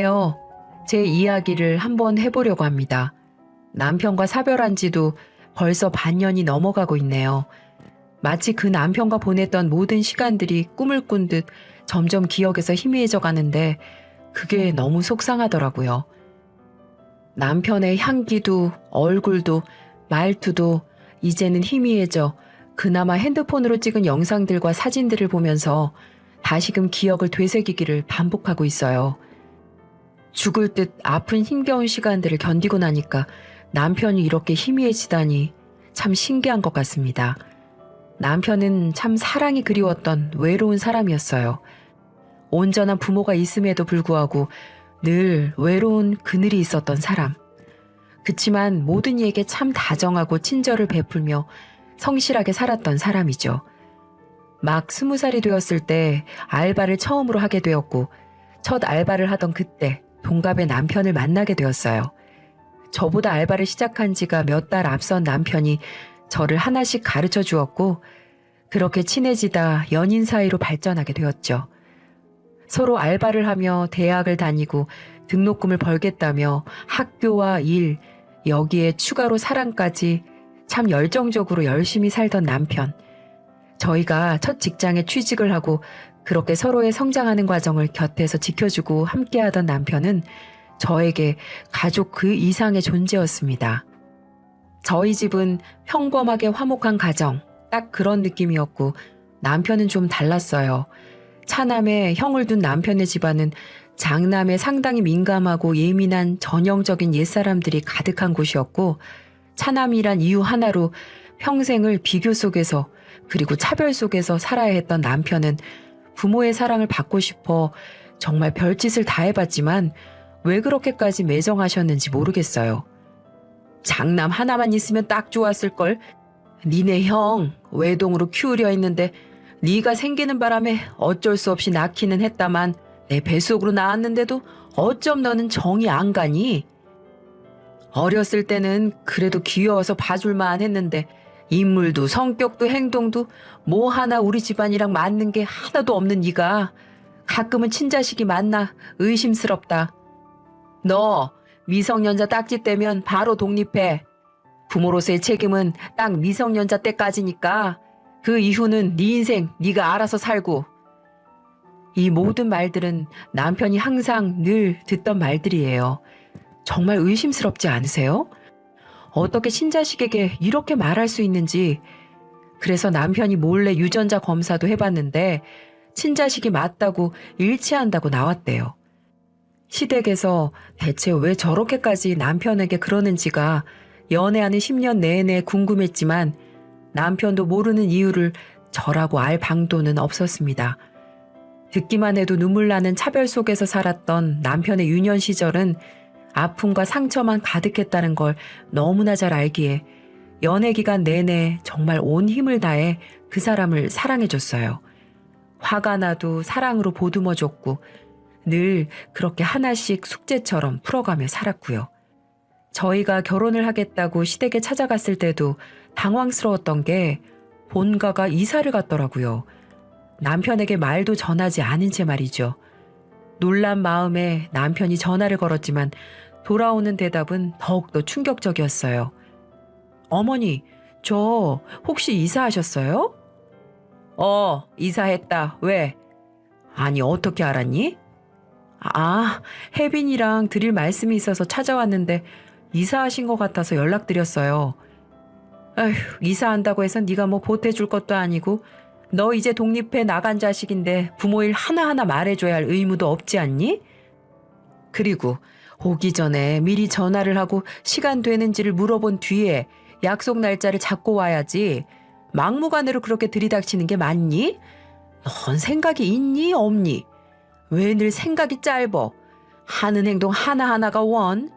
요. 제 이야기를 한번 해보려고 합니다. 남편과 사별한 지도 벌써 반년이 넘어가고 있네요. 마치 그 남편과 보냈던 모든 시간들이 꿈을 꾼 듯 점점 기억에서 희미해져 가는데 그게 너무 속상하더라고요. 남편의 향기도 얼굴도 말투도 이제는 희미해져 그나마 핸드폰으로 찍은 영상들과 사진들을 보면서 다시금 기억을 되새기기를 반복하고 있어요. 죽을 듯 아픈 힘겨운 시간들을 견디고 나니까 남편이 이렇게 희미해지다니 참 신기한 것 같습니다. 남편은 참 사랑이 그리웠던 외로운 사람이었어요. 온전한 부모가 있음에도 불구하고 늘 외로운 그늘이 있었던 사람. 그치만 모든 이에게 참 다정하고 친절을 베풀며 성실하게 살았던 사람이죠. 막 20살이 되었을 때 알바를 처음으로 하게 되었고 첫 알바를 하던 그때 동갑의 남편을 만나게 되었어요. 저보다 알바를 시작한 지가 몇 달 앞선 남편이 저를 하나씩 가르쳐 주었고 그렇게 친해지다 연인 사이로 발전하게 되었죠. 서로 알바를 하며 대학을 다니고 등록금을 벌겠다며 학교와 일, 여기에 추가로 사랑까지 참 열정적으로 열심히 살던 남편. 저희가 첫 직장에 취직을 하고 그렇게 서로의 성장하는 과정을 곁에서 지켜주고 함께하던 남편은 저에게 가족 그 이상의 존재였습니다. 저희 집은 평범하게 화목한 가정, 딱 그런 느낌이었고 남편은 좀 달랐어요. 차남에 형을 둔 남편의 집안은 장남에 상당히 민감하고 예민한 전형적인 옛사람들이 가득한 곳이었고 차남이란 이유 하나로 평생을 비교 속에서 그리고 차별 속에서 살아야 했던 남편은 부모의 사랑을 받고 싶어 정말 별짓을 다 해봤지만 왜 그렇게까지 매정하셨는지 모르겠어요. 장남 하나만 있으면 딱 좋았을걸. 니네 형 외동으로 키우려 했는데 네가 생기는 바람에 어쩔 수 없이 낳기는 했다만 내 뱃속으로 낳았는데도 어쩜 너는 정이 안 가니? 어렸을 때는 그래도 귀여워서 봐줄만 했는데 인물도 성격도 행동도 뭐 하나 우리 집안이랑 맞는 게 하나도 없는 네가 가끔은 친자식이 맞나 의심스럽다. 너 미성년자 딱지 떼면 바로 독립해. 부모로서의 책임은 딱 미성년자 때까지니까 그 이후는 네 인생 네가 알아서 살고. 이 모든 말들은 남편이 항상 늘 듣던 말들이에요. 정말 의심스럽지 않으세요? 어떻게 친자식에게 이렇게 말할 수 있는지. 그래서 남편이 몰래 유전자 검사도 해봤는데 친자식이 맞다고 일치한다고 나왔대요. 시댁에서 대체 왜 저렇게까지 남편에게 그러는지가 연애하는 10년 내내 궁금했지만 남편도 모르는 이유를 저라고 알 방도는 없었습니다. 듣기만 해도 눈물 나는 차별 속에서 살았던 남편의 유년 시절은 아픔과 상처만 가득했다는 걸 너무나 잘 알기에 연애 기간 내내 정말 온 힘을 다해 그 사람을 사랑해줬어요. 화가 나도 사랑으로 보듬어줬고 늘 그렇게 하나씩 숙제처럼 풀어가며 살았고요. 저희가 결혼을 하겠다고 시댁에 찾아갔을 때도 당황스러웠던 게 본가가 이사를 갔더라고요. 남편에게 말도 전하지 않은 채 말이죠. 놀란 마음에 남편이 전화를 걸었지만 돌아오는 대답은 더욱더 충격적이었어요. 어머니, 저 혹시 이사하셨어요? 이사했다. 왜? 아니, 어떻게 알았니? 혜빈이랑 드릴 말씀이 있어서 찾아왔는데 이사하신 것 같아서 연락드렸어요. 아휴, 이사한다고 해서 네가 뭐 보태줄 것도 아니고 너 이제 독립해 나간 자식인데 부모 일 하나하나 말해줘야 할 의무도 없지 않니? 그리고 오기 전에 미리 전화를 하고 시간 되는지를 물어본 뒤에 약속 날짜를 잡고 와야지. 막무가내로 그렇게 들이닥치는 게 맞니? 넌 생각이 있니 없니? 왜 늘 생각이 짧어? 하는 행동 하나하나가 원?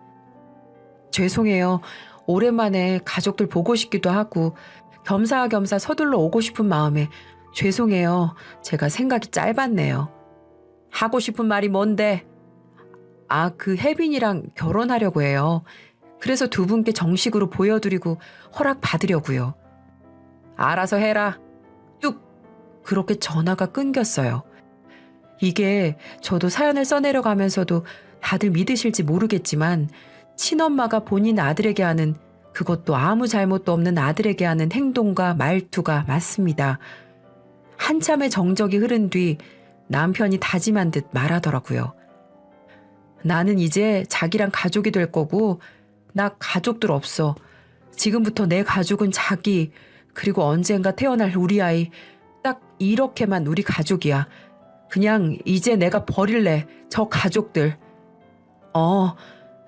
죄송해요. 오랜만에 가족들 보고 싶기도 하고 겸사겸사 서둘러 오고 싶은 마음에 죄송해요. 제가 생각이 짧았네요. 하고 싶은 말이 뭔데? 그 혜빈이랑 결혼하려고 해요. 그래서 두 분께 정식으로 보여드리고 허락 받으려고요. 알아서 해라. 뚝! 그렇게 전화가 끊겼어요. 이게 저도 사연을 써내려가면서도 다들 믿으실지 모르겠지만 친엄마가 본인 아들에게 하는, 그것도 아무 잘못도 없는 아들에게 하는 행동과 말투가 맞습니다. 한참의 정적이 흐른 뒤 남편이 다짐한 듯 말하더라고요. 나는 이제 자기랑 가족이 될 거고 나 가족들 없어. 지금부터 내 가족은 자기, 그리고 언젠가 태어날 우리 아이, 딱 이렇게만 우리 가족이야. 그냥 이제 내가 버릴래, 저 가족들.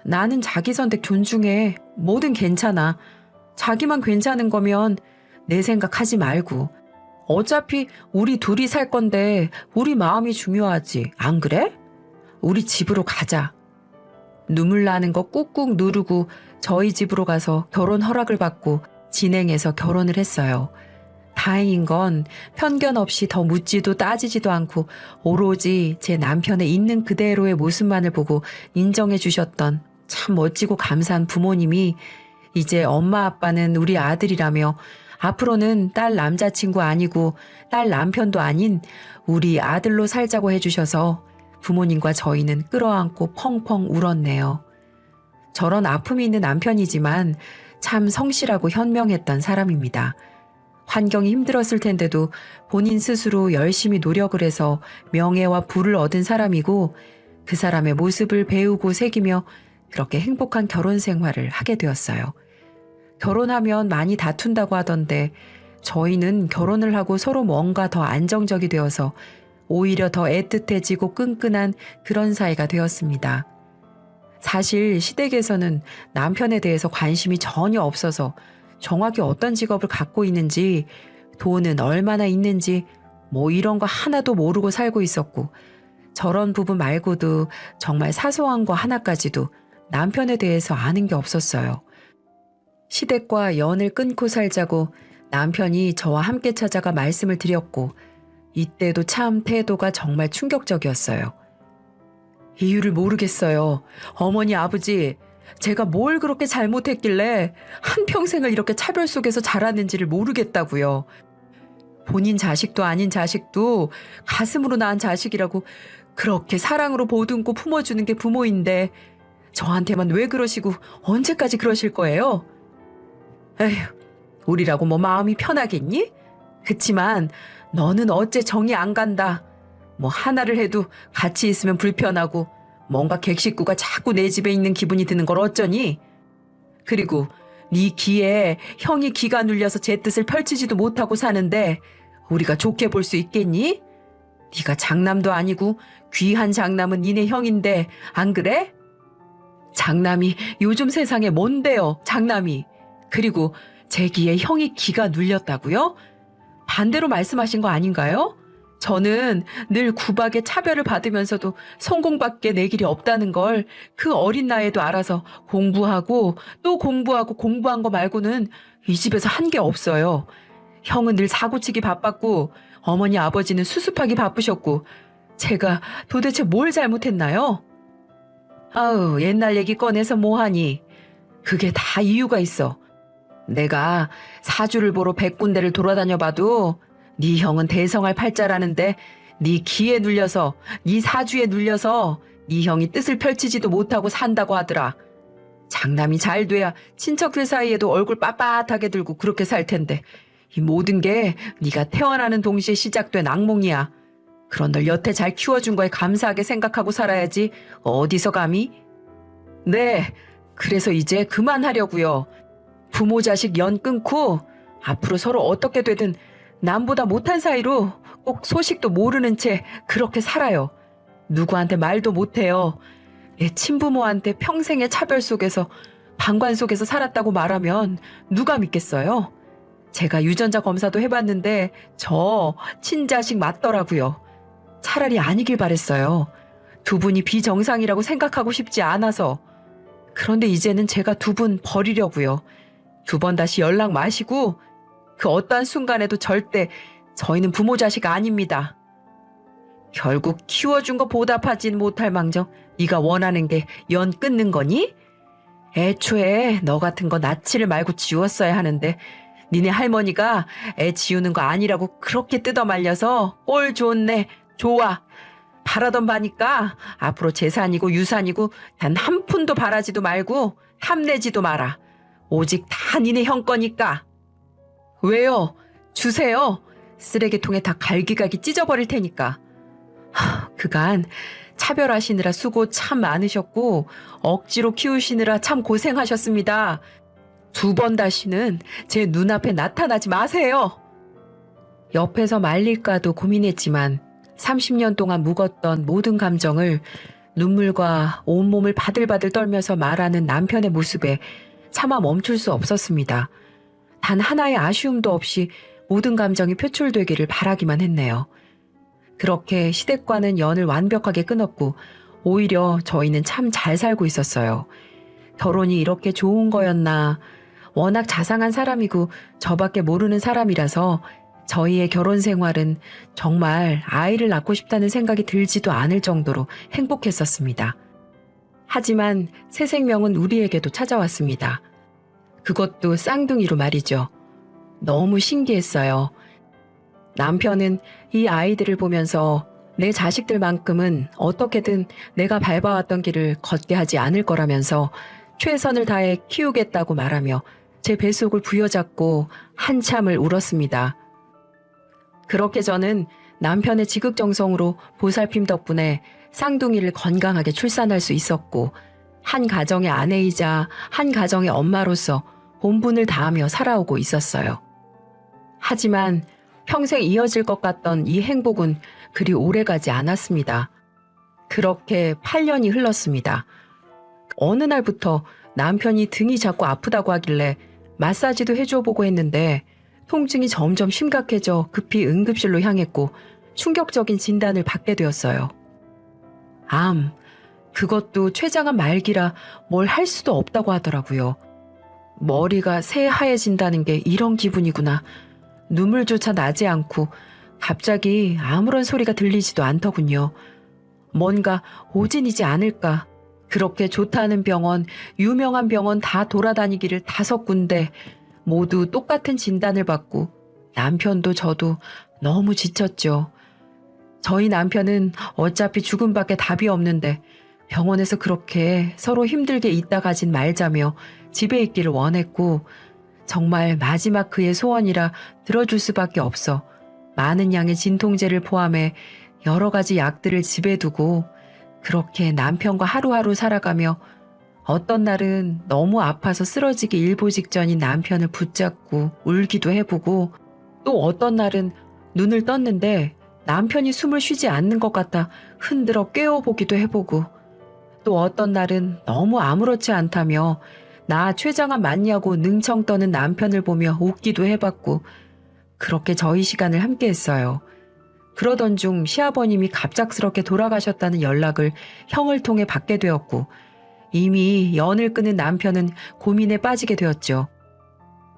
나는 자기 선택 존중해. 뭐든 괜찮아. 자기만 괜찮은 거면 내 생각하지 말고. 어차피 우리 둘이 살 건데 우리 마음이 중요하지. 안 그래? 우리 집으로 가자. 눈물 나는 거 꾹꾹 누르고 저희 집으로 가서 결혼 허락을 받고 진행해서 결혼을 했어요. 다행인 건 편견 없이 더 묻지도 따지지도 않고 오로지 제 남편의 있는 그대로의 모습만을 보고 인정해 주셨던 참 멋지고 감사한 부모님이 이제 엄마 아빠는 우리 아들이라며 앞으로는 딸 남자친구 아니고 딸 남편도 아닌 우리 아들로 살자고 해주셔서 부모님과 저희는 끌어안고 펑펑 울었네요. 저런 아픔이 있는 남편이지만 참 성실하고 현명했던 사람입니다. 환경이 힘들었을 텐데도 본인 스스로 열심히 노력을 해서 명예와 부를 얻은 사람이고 그 사람의 모습을 배우고 새기며 그렇게 행복한 결혼 생활을 하게 되었어요. 결혼하면 많이 다툰다고 하던데 저희는 결혼을 하고 서로 뭔가 더 안정적이 되어서 오히려 더 애틋해지고 끈끈한 그런 사이가 되었습니다. 사실 시댁에서는 남편에 대해서 관심이 전혀 없어서 정확히 어떤 직업을 갖고 있는지, 돈은 얼마나 있는지 뭐 이런 거 하나도 모르고 살고 있었고 저런 부분 말고도 정말 사소한 거 하나까지도 남편에 대해서 아는 게 없었어요. 시댁과 연을 끊고 살자고 남편이 저와 함께 찾아가 말씀을 드렸고 이때도 참 태도가 정말 충격적이었어요. 이유를 모르겠어요. 어머니 아버지, 제가 뭘 그렇게 잘못했길래 한평생을 이렇게 차별 속에서 자랐는지를 모르겠다고요. 본인 자식도 아닌 자식도 가슴으로 낳은 자식이라고 그렇게 사랑으로 보듬고 품어주는 게 부모인데 저한테만 왜 그러시고 언제까지 그러실 거예요? 에휴, 우리라고 뭐 마음이 편하겠니? 그치만 너는 어째 정이 안 간다. 뭐 하나를 해도 같이 있으면 불편하고 뭔가 객식구가 자꾸 내 집에 있는 기분이 드는 걸 어쩌니? 그리고 네 기에 형이 기가 눌려서 제 뜻을 펼치지도 못하고 사는데 우리가 좋게 볼 수 있겠니? 네가 장남도 아니고 귀한 장남은 니네 형인데 안 그래? 장남이 요즘 세상에 뭔데요, 장남이. 그리고 제 기에 형이 기가 눌렸다고요? 반대로 말씀하신 거 아닌가요? 저는 늘 구박에 차별을 받으면서도 성공밖에 내 길이 없다는 걸 그 어린 나이에도 알아서 공부하고 또 공부하고 공부한 거 말고는 이 집에서 한 게 없어요. 형은 늘 사고치기 바빴고 어머니 아버지는 수습하기 바쁘셨고 제가 도대체 뭘 잘못했나요? 아우, 옛날 얘기 꺼내서 뭐하니? 그게 다 이유가 있어. 내가 사주를 보러 100군데를 돌아다녀봐도 네 형은 대성할 팔자라는데 네 기에 눌려서 네 사주에 눌려서 네 형이 뜻을 펼치지도 못하고 산다고 하더라. 장남이 잘 돼야 친척들 사이에도 얼굴 빳빳하게 들고 그렇게 살 텐데 이 모든 게 네가 태어나는 동시에 시작된 악몽이야. 그런 널 여태 잘 키워준 거에 감사하게 생각하고 살아야지 어디서 감히? 네, 그래서 이제 그만하려고요. 부모 자식 연 끊고 앞으로 서로 어떻게 되든 남보다 못한 사이로 꼭 소식도 모르는 채 그렇게 살아요. 누구한테 말도 못해요. 내 친부모한테 평생의 차별 속에서 방관 속에서 살았다고 말하면 누가 믿겠어요? 제가 유전자 검사도 해봤는데 저 친자식 맞더라고요. 차라리 아니길 바랬어요. 두 분이 비정상이라고 생각하고 싶지 않아서. 그런데 이제는 제가 두 분 버리려고요. 두 번 다시 연락 마시고 그 어떠한 순간에도 절대 저희는 부모 자식 아닙니다. 결국 키워준 거 보답하진 못할 망정 네가 원하는 게 연 끊는 거니? 애초에 너 같은 거 낳지를 말고 지웠어야 하는데 니네 할머니가 애 지우는 거 아니라고 그렇게 뜯어말려서 꼴 좋네, 좋아. 바라던 바니까 앞으로 재산이고 유산이고 단 한 푼도 바라지도 말고 탐내지도 마라. 오직 다 니네 형 거니까. 왜요? 주세요. 쓰레기통에 다 갈기갈기 찢어버릴 테니까. 그간 차별하시느라 수고 참 많으셨고 억지로 키우시느라 참 고생하셨습니다. 2번 다시는 제 눈앞에 나타나지 마세요. 옆에서 말릴까도 고민했지만 30년 동안 묵었던 모든 감정을 눈물과 온몸을 바들바들 떨면서 말하는 남편의 모습에 차마 멈출 수 없었습니다. 단 하나의 아쉬움도 없이 모든 감정이 표출되기를 바라기만 했네요. 그렇게 시댁과는 연을 완벽하게 끊었고 오히려 저희는 참 잘 살고 있었어요. 결혼이 이렇게 좋은 거였나. 워낙 자상한 사람이고 저밖에 모르는 사람이라서 저희의 결혼 생활은 정말 아이를 낳고 싶다는 생각이 들지도 않을 정도로 행복했었습니다. 하지만 새 생명은 우리에게도 찾아왔습니다. 그것도 쌍둥이로 말이죠. 너무 신기했어요. 남편은 이 아이들을 보면서 내 자식들만큼은 어떻게든 내가 밟아왔던 길을 걷게 하지 않을 거라면서 최선을 다해 키우겠다고 말하며 제 뱃속을 부여잡고 한참을 울었습니다. 그렇게 저는 남편의 지극정성으로 보살핌 덕분에 쌍둥이를 건강하게 출산할 수 있었고 한 가정의 아내이자 한 가정의 엄마로서 본분을 다하며 살아오고 있었어요. 하지만 평생 이어질 것 같던 이 행복은 그리 오래가지 않았습니다. 그렇게 8년이 흘렀습니다. 어느 날부터 남편이 등이 자꾸 아프다고 하길래 마사지도 해줘보고 했는데 통증이 점점 심각해져 급히 응급실로 향했고 충격적인 진단을 받게 되었어요. 암, 그것도 췌장암 말기라 뭘 할 수도 없다고 하더라고요. 머리가 새하얘진다는 게 이런 기분이구나. 눈물조차 나지 않고 갑자기 아무런 소리가 들리지도 않더군요. 뭔가 오진이지 않을까. 그렇게 좋다는 병원, 유명한 병원 다 돌아다니기를 5군데 모두 똑같은 진단을 받고 남편도 저도 너무 지쳤죠. 저희 남편은 어차피 죽음밖에 답이 없는데 병원에서 그렇게 서로 힘들게 있다 가진 말자며 집에 있기를 원했고 정말 마지막 그의 소원이라 들어줄 수밖에 없어 많은 양의 진통제를 포함해 여러 가지 약들을 집에 두고 그렇게 남편과 하루하루 살아가며 어떤 날은 너무 아파서 쓰러지기 일보 직전인 남편을 붙잡고 울기도 해보고 또 어떤 날은 눈을 떴는데 남편이 숨을 쉬지 않는 것 같아 흔들어 깨워보기도 해보고 또 어떤 날은 너무 아무렇지 않다며 나 췌장암 맞냐고 능청 떠는 남편을 보며 웃기도 해봤고 그렇게 저희 시간을 함께 했어요. 그러던 중 시아버님이 갑작스럽게 돌아가셨다는 연락을 형을 통해 받게 되었고 이미 연을 끊은 남편은 고민에 빠지게 되었죠.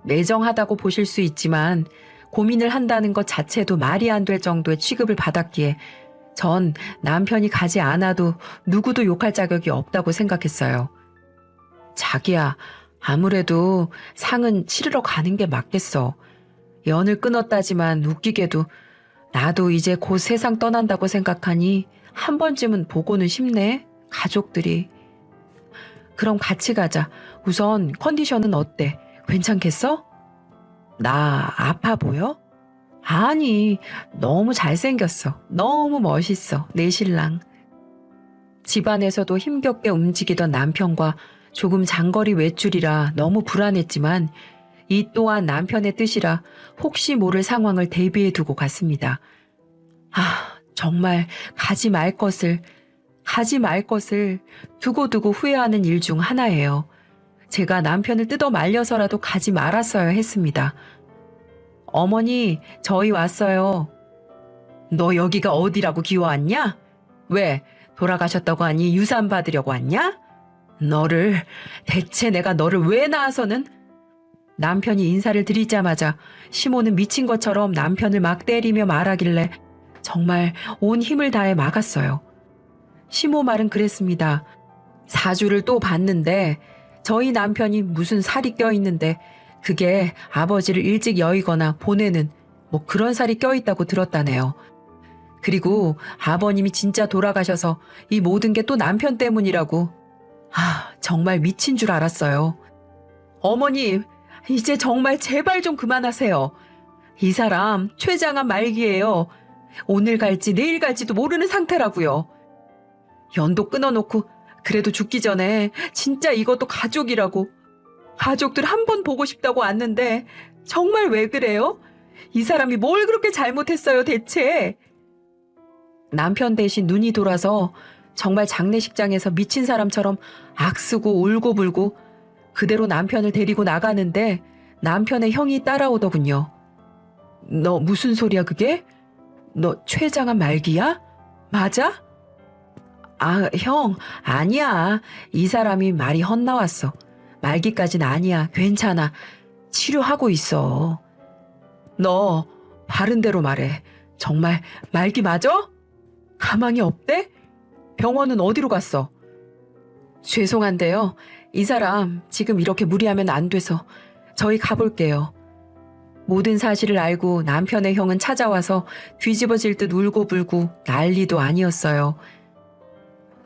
매정하다고 보실 수 있지만 고민을 한다는 것 자체도 말이 안 될 정도의 취급을 받았기에 전 남편이 가지 않아도 누구도 욕할 자격이 없다고 생각했어요. 자기야, 아무래도 상은 치르러 가는 게 맞겠어. 연을 끊었다지만 웃기게도 나도 이제 곧 세상 떠난다고 생각하니 한 번쯤은 보고는 싶네. 가족들이. 그럼 같이 가자. 우선 컨디션은 어때? 괜찮겠어? 나 아파 보여? 아니, 너무 잘생겼어. 너무 멋있어. 내 신랑. 집안에서도 힘겹게 움직이던 남편과 조금 장거리 외출이라 너무 불안했지만 이 또한 남편의 뜻이라 혹시 모를 상황을 대비해 두고 갔습니다. 정말 가지 말 것을 두고두고 후회하는 일 중 하나예요. 제가 남편을 뜯어 말려서라도 가지 말았어야 했습니다. 어머니, 저희 왔어요. 너 여기가 어디라고 기어왔냐? 왜, 돌아가셨다고 하니 유산 받으려고 왔냐? 대체 내가 너를 왜 낳아서는? 남편이 인사를 드리자마자 시모는 미친 것처럼 남편을 막 때리며 말하길래 정말 온 힘을 다해 막았어요. 시모 말은 그랬습니다. 사주를 또 봤는데 저희 남편이 무슨 살이 껴있는데 그게 아버지를 일찍 여의거나 보내는 뭐 그런 살이 껴있다고 들었다네요. 그리고 아버님이 진짜 돌아가셔서 이 모든 게 또 남편 때문이라고. 정말 미친 줄 알았어요. 어머님, 이제 정말 제발 좀 그만하세요. 이 사람 췌장암 말기예요. 오늘 갈지 내일 갈지도 모르는 상태라고요. 연도 끊어놓고 그래도 죽기 전에 진짜 이것도 가족이라고. 가족들 한 번 보고 싶다고 왔는데 정말 왜 그래요? 이 사람이 뭘 그렇게 잘못했어요 대체? 남편 대신 눈이 돌아서 정말 장례식장에서 미친 사람처럼 악쓰고 울고불고 그대로 남편을 데리고 나가는데 남편의 형이 따라오더군요. 너 무슨 소리야 그게? 너 췌장암 말기야? 맞아? 형, 아니야. 이 사람이 말이 헛나왔어. 말기까진 아니야. 괜찮아. 치료하고 있어. 너 바른 대로 말해. 정말 말기 맞아? 가망이 없대? 병원은 어디로 갔어? 죄송한데요. 이 사람 지금 이렇게 무리하면 안 돼서 저희 가볼게요. 모든 사실을 알고 남편의 형은 찾아와서 뒤집어질 듯 울고불고 난리도 아니었어요.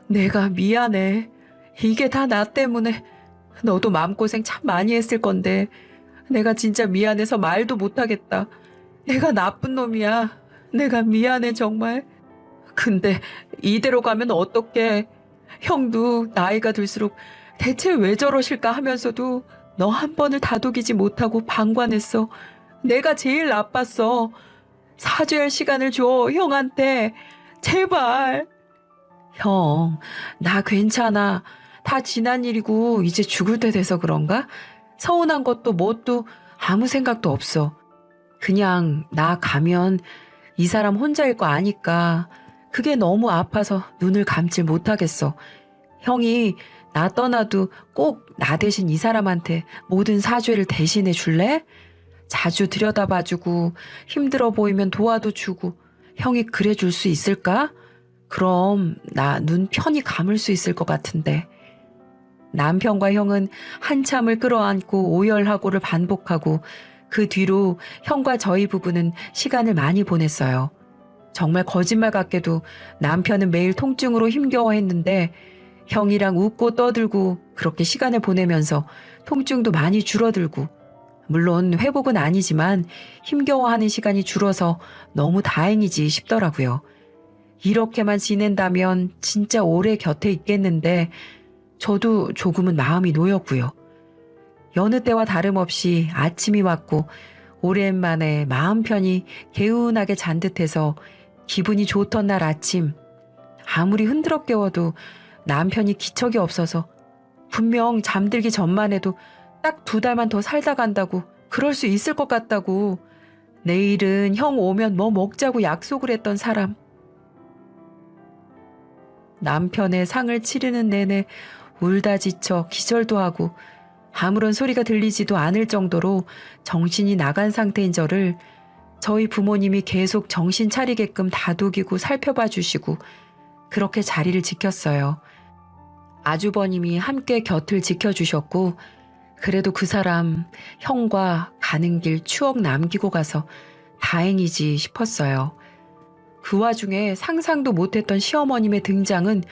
내가 미안해. 이게 다 나 때문에. 너도 마음고생 참 많이 했을 건데 내가 진짜 미안해서 말도 못하겠다. 내가 나쁜 놈이야. 내가 미안해 정말. 근데 이대로 가면 어떡해. 형도 나이가 들수록 대체 왜 저러실까 하면서도 너 한 번을 다독이지 못하고 방관했어. 내가 제일 나빴어. 사죄할 시간을 줘, 형한테. 제발. 형, 나 괜찮아. 다 지난 일이고 이제 죽을 때 돼서 그런가? 서운한 것도 뭣도 아무 생각도 없어. 그냥 나 가면 이 사람 혼자일 거 아니까 그게 너무 아파서 눈을 감질 못하겠어. 형이 나 떠나도 꼭 나 대신 이 사람한테 모든 사죄를 대신해 줄래? 자주 들여다봐주고 힘들어 보이면 도와도 주고 형이 그래 줄 수 있을까? 그럼 나 눈 편히 감을 수 있을 것 같은데. 남편과 형은 한참을 끌어안고 오열하고를 반복하고 그 뒤로 형과 저희 부부는 시간을 많이 보냈어요. 정말 거짓말 같게도 남편은 매일 통증으로 힘겨워했는데 형이랑 웃고 떠들고 그렇게 시간을 보내면서 통증도 많이 줄어들고, 물론 회복은 아니지만 힘겨워하는 시간이 줄어서 너무 다행이지 싶더라고요. 이렇게만 지낸다면 진짜 오래 곁에 있겠는데 저도 조금은 마음이 놓였고요. 여느 때와 다름없이 아침이 왔고 오랜만에 마음 편히 개운하게 잔 듯해서 기분이 좋던 날 아침, 아무리 흔들어 깨워도 남편이 기척이 없어서 분명 잠들기 전만 해도 딱 2달만 더 살다 간다고, 그럴 수 있을 것 같다고, 내일은 형 오면 뭐 먹자고 약속을 했던 사람. 남편의 상을 치르는 내내 울다 지쳐 기절도 하고 아무런 소리가 들리지도 않을 정도로 정신이 나간 상태인 저를 저희 부모님이 계속 정신 차리게끔 다독이고 살펴봐 주시고 그렇게 자리를 지켰어요. 아주버님이 함께 곁을 지켜주셨고, 그래도 그 사람 형과 가는 길 추억 남기고 가서 다행이지 싶었어요. 그 와중에 상상도 못했던 시어머님의 등장은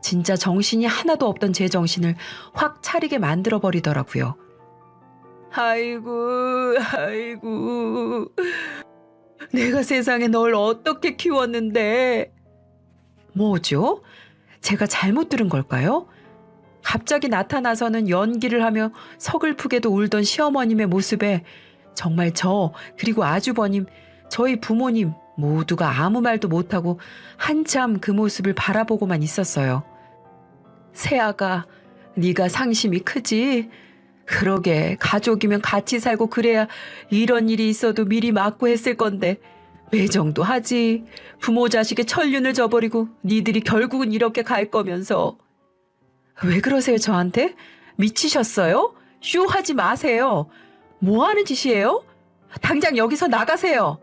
진짜 정신이 하나도 없던 제 정신을 확 차리게 만들어버리더라고요. 아이고, 내가 세상에 널 어떻게 키웠는데. 뭐죠? 제가 잘못 들은 걸까요? 갑자기 나타나서는 연기를 하며 서글프게도 울던 시어머님의 모습에 정말 저, 그리고 아주버님, 저희 부모님 모두가 아무 말도 못하고 한참 그 모습을 바라보고만 있었어요. 새아가, 네가 상심이 크지? 그러게, 가족이면 같이 살고 그래야 이런 일이 있어도 미리 막고 했을 건데 매정도 하지. 부모 자식의 천륜을 저버리고 니들이 결국은 이렇게 갈 거면서. 왜 그러세요 저한테? 미치셨어요? 쇼하지 마세요. 뭐 하는 짓이에요? 당장 여기서 나가세요.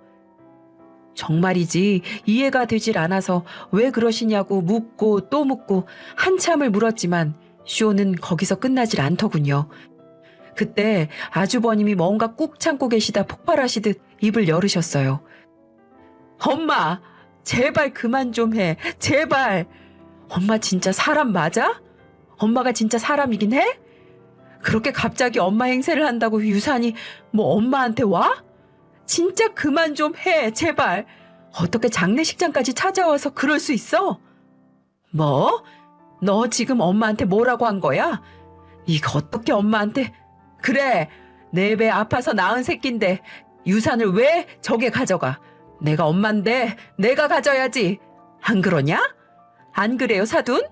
정말이지 이해가 되질 않아서 왜 그러시냐고 묻고 또 묻고 한참을 물었지만 쇼는 거기서 끝나질 않더군요. 그때 아주버님이 뭔가 꾹 참고 계시다 폭발하시듯 입을 열으셨어요. 엄마, 제발 그만 좀 해. 제발. 엄마 진짜 사람 맞아? 엄마가 진짜 사람이긴 해? 그렇게 갑자기 엄마 행세를 한다고 유산이 뭐 엄마한테 와? 진짜 그만 좀 해. 제발. 어떻게 장례식장까지 찾아와서 그럴 수 있어? 뭐? 너 지금 엄마한테 뭐라고 한 거야? 네가 어떻게 엄마한테. 그래, 내 배 아파서 낳은 새끼인데 유산을 왜 저게 가져가? 내가 엄마인데 내가 가져야지. 안 그러냐? 안 그래요, 사돈?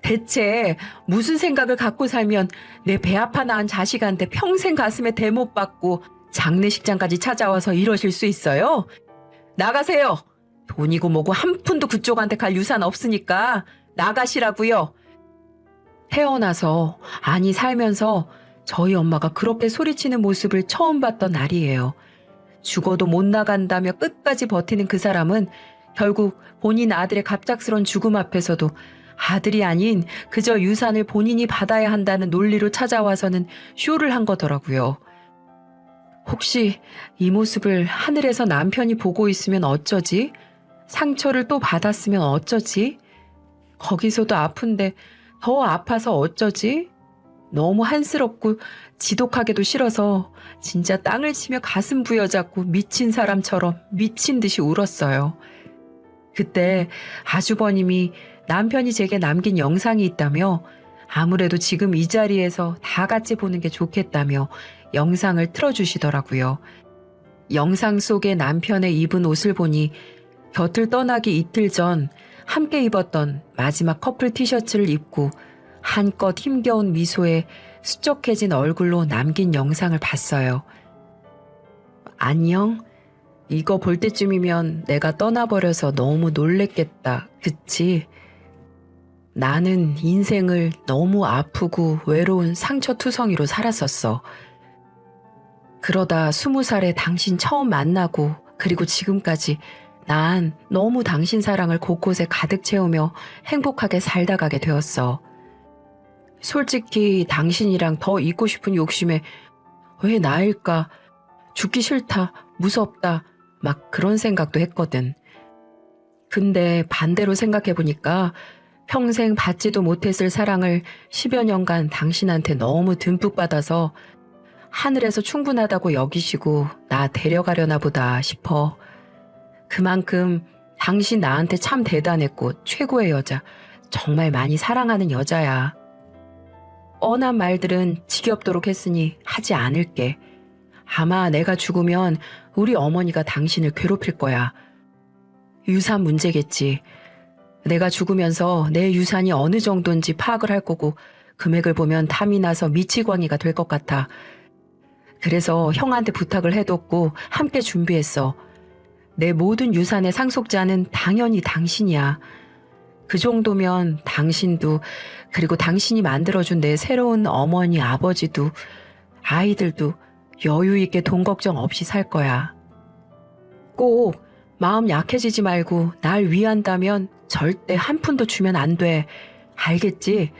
대체 무슨 생각을 갖고 살면 내 배 아파 낳은 자식한테 평생 가슴에 대못 받고 장례식장까지 찾아와서 이러실 수 있어요? 나가세요. 돈이고 뭐고 한 푼도 그쪽한테 갈 유산 없으니까 나가시라고요. 태어나서, 아니 살면서 저희 엄마가 그렇게 소리치는 모습을 처음 봤던 날이에요. 죽어도 못 나간다며 끝까지 버티는 그 사람은 결국 본인 아들의 갑작스런 죽음 앞에서도 아들이 아닌 그저 유산을 본인이 받아야 한다는 논리로 찾아와서는 쇼를 한 거더라고요. 혹시 이 모습을 하늘에서 남편이 보고 있으면 어쩌지? 상처를 또 받았으면 어쩌지? 거기서도 아픈데 더 아파서 어쩌지? 너무 한스럽고 지독하게도 싫어서 진짜 땅을 치며 가슴 부여잡고 미친 사람처럼 미친 듯이 울었어요. 그때 아주버님이 남편이 제게 남긴 영상이 있다며 아무래도 지금 이 자리에서 다 같이 보는 게 좋겠다며 영상을 틀어주시더라고요. 영상 속에 남편의 입은 옷을 보니 곁을 떠나기 이틀 전 함께 입었던 마지막 커플 티셔츠를 입고 한껏 힘겨운 미소에 수척해진 얼굴로 남긴 영상을 봤어요. 안녕? 이거 볼 때쯤이면 내가 떠나버려서 너무 놀랬겠다. 그치? 나는 인생을 너무 아프고 외로운 상처투성이로 살았었어. 그러다 20살에 당신 처음 만나고 그리고 지금까지 난 너무 당신 사랑을 곳곳에 가득 채우며 행복하게 살다 가게 되었어. 솔직히 당신이랑 더 있고 싶은 욕심에 왜 나일까? 죽기 싫다, 무섭다, 막 그런 생각도 했거든. 근데 반대로 생각해보니까 평생 받지도 못했을 사랑을 10여 년간 당신한테 너무 듬뿍 받아서 하늘에서 충분하다고 여기시고 나 데려가려나 보다 싶어. 그만큼 당신 나한테 참 대단했고 최고의 여자, 정말 많이 사랑하는 여자야. 뻔한 말들은 지겹도록 했으니 하지 않을게. 아마 내가 죽으면 우리 어머니가 당신을 괴롭힐 거야. 유산 문제겠지. 내가 죽으면서 내 유산이 어느 정도인지 파악을 할 거고 금액을 보면 탐이 나서 미치광이가 될 것 같아. 그래서 형한테 부탁을 해뒀고 함께 준비했어. 내 모든 유산의 상속자는 당연히 당신이야. 그 정도면 당신도, 그리고 당신이 만들어준 내 새로운 어머니, 아버지도, 아이들도 여유 있게 돈 걱정 없이 살 거야. 꼭 마음 약해지지 말고 날 위한다면 절대 한 푼도 주면 안 돼. 알겠지?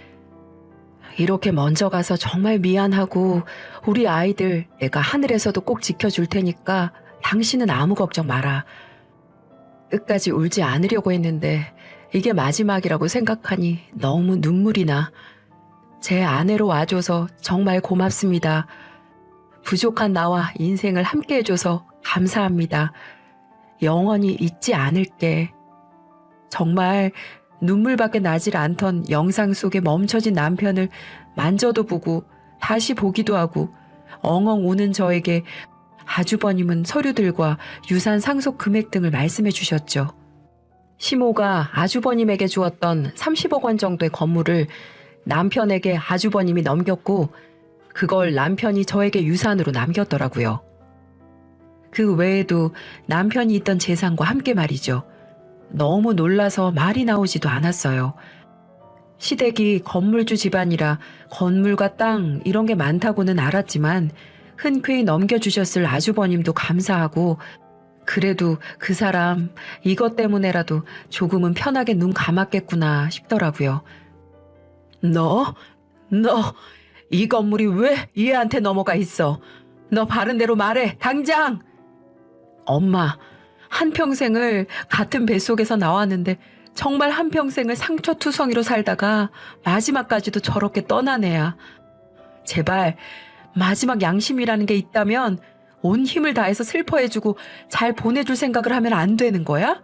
이렇게 먼저 가서 정말 미안하고 우리 아이들 내가 하늘에서도 꼭 지켜줄 테니까 당신은 아무 걱정 마라. 끝까지 울지 않으려고 했는데 이게 마지막이라고 생각하니 너무 눈물이 나. 제 아내로 와줘서 정말 고맙습니다. 부족한 나와 인생을 함께 해줘서 감사합니다. 영원히 잊지 않을게. 정말 눈물밖에 나질 않던 영상 속에 멈춰진 남편을 만져도 보고 다시 보기도 하고 엉엉 우는 저에게 아주버님은 서류들과 유산 상속 금액 등을 말씀해 주셨죠. 시모가 아주버님에게 주었던 30억 원 정도의 건물을 남편에게 아주버님이 넘겼고 그걸 남편이 저에게 유산으로 남겼더라고요. 그 외에도 남편이 있던 재산과 함께 말이죠. 너무 놀라서 말이 나오지도 않았어요. 시댁이 건물주 집안이라 건물과 땅 이런 게 많다고는 알았지만 흔쾌히 넘겨주셨을 아주버님도 감사하고 그래도 그 사람 이것 때문에라도 조금은 편하게 눈 감았겠구나 싶더라고요. 너 이 건물이 왜 얘한테 넘어가 있어? 너 바른 대로 말해, 당장! 엄마, 한평생을 같은 뱃속에서 나왔는데 정말 한평생을 상처투성이로 살다가 마지막까지도 저렇게 떠난 애야. 제발 마지막 양심이라는 게 있다면 온 힘을 다해서 슬퍼해주고 잘 보내줄 생각을 하면 안 되는 거야?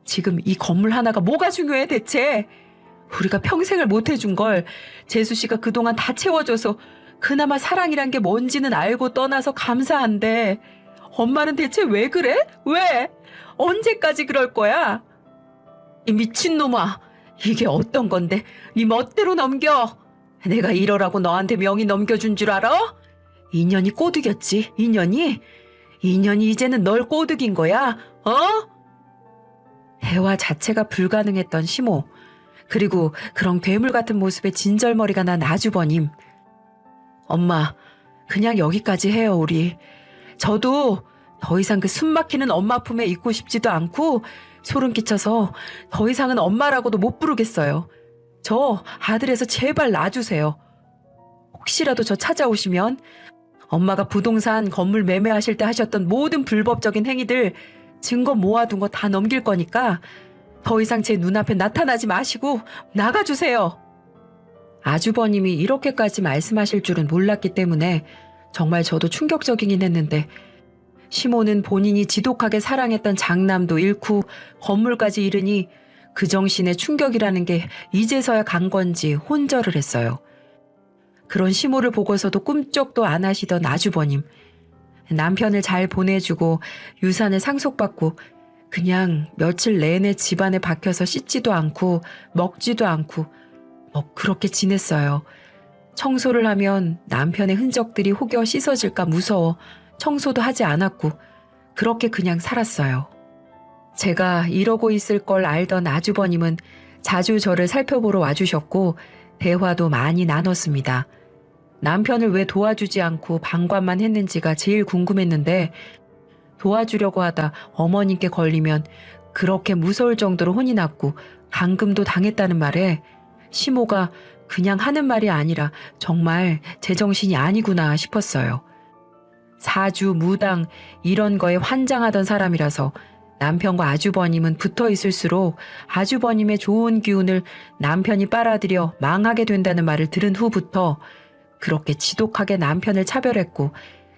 지금 이 건물 하나가 뭐가 중요해 대체? 우리가 평생을 못 해준 걸 재수 씨가 그동안 다 채워줘서 그나마 사랑이란 게 뭔지는 알고 떠나서 감사한데 엄마는 대체 왜 그래? 왜? 언제까지 그럴 거야? 이 미친놈아, 이게 어떤 건데 네 멋대로 넘겨. 내가 이러라고 너한테 명의 넘겨준 줄 알아? 인연이 꼬드겼지, 인연이 이제는 널 꼬드긴 거야, 어? 대화 자체가 불가능했던 시모. 그리고 그런 괴물 같은 모습에 진절머리가 난 아주버님. 엄마, 그냥 여기까지 해요, 우리. 저도 더 이상 그 숨막히는 엄마 품에 있고 싶지도 않고 소름 끼쳐서 더 이상은 엄마라고도 못 부르겠어요. 저 아들에서 제발 놔주세요. 혹시라도 저 찾아오시면 엄마가 부동산 건물 매매하실 때 하셨던 모든 불법적인 행위들 증거 모아둔 거 다 넘길 거니까 더 이상 제 눈앞에 나타나지 마시고 나가주세요. 아주버님이 이렇게까지 말씀하실 줄은 몰랐기 때문에 정말 저도 충격적이긴 했는데 시모는 본인이 지독하게 사랑했던 장남도 잃고 건물까지 잃으니 그 정신에 충격이라는 게 이제서야 간 건지 혼절을 했어요. 그런 시모를 보고서도 꿈쩍도 안 하시던 아주버님. 남편을 잘 보내주고 유산을 상속받고 그냥 며칠 내내 집안에 박혀서 씻지도 않고 먹지도 않고 그렇게 지냈어요. 청소를 하면 남편의 흔적들이 혹여 씻어질까 무서워 청소도 하지 않았고 그렇게 그냥 살았어요. 제가 이러고 있을 걸 알던 아주버님은 자주 저를 살펴보러 와주셨고 대화도 많이 나눴습니다. 남편을 왜 도와주지 않고 방관만 했는지가 제일 궁금했는데 도와주려고 하다 어머님께 걸리면 그렇게 무서울 정도로 혼이 났고 감금도 당했다는 말에 시모가 그냥 하는 말이 아니라 정말 제정신이 아니구나 싶었어요. 사주, 무당 이런 거에 환장하던 사람이라서 남편과 아주버님은 붙어 있을수록 아주버님의 좋은 기운을 남편이 빨아들여 망하게 된다는 말을 들은 후부터 그렇게 지독하게 남편을 차별했고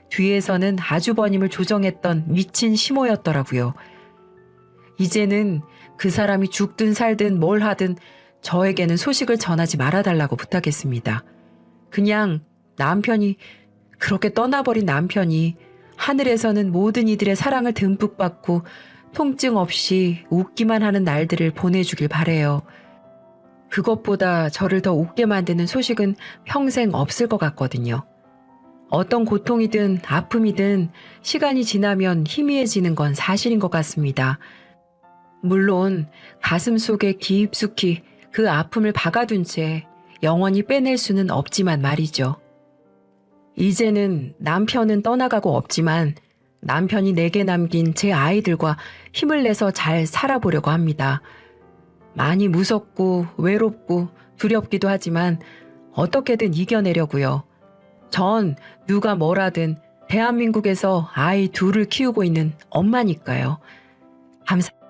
뒤에서는 아주버님을 조정했던 미친 시모였더라고요. 이제는 그 사람이 죽든 살든 뭘 하든 저에게는 소식을 전하지 말아달라고 부탁했습니다. 그냥 남편이 그렇게 떠나버린 남편이 하늘에서는 모든 이들의 사랑을 듬뿍 받고 통증 없이 웃기만 하는 날들을 보내주길 바래요. 그것보다 저를 더 웃게 만드는 소식은 평생 없을 것 같거든요. 어떤 고통이든 아픔이든 시간이 지나면 희미해지는 건 사실인 것 같습니다. 물론 가슴 속에 깊숙이 그 아픔을 박아둔 채 영원히 빼낼 수는 없지만 말이죠. 이제는 남편은 떠나가고 없지만 남편이 내게 남긴 제 아이들과 힘을 내서 잘 살아보려고 합니다. 많이 무섭고 외롭고 두렵기도 하지만 어떻게든 이겨내려고요. 전 누가 뭐라든 대한민국에서 아이 둘을 키우고 있는 엄마니까요. 감사합니다.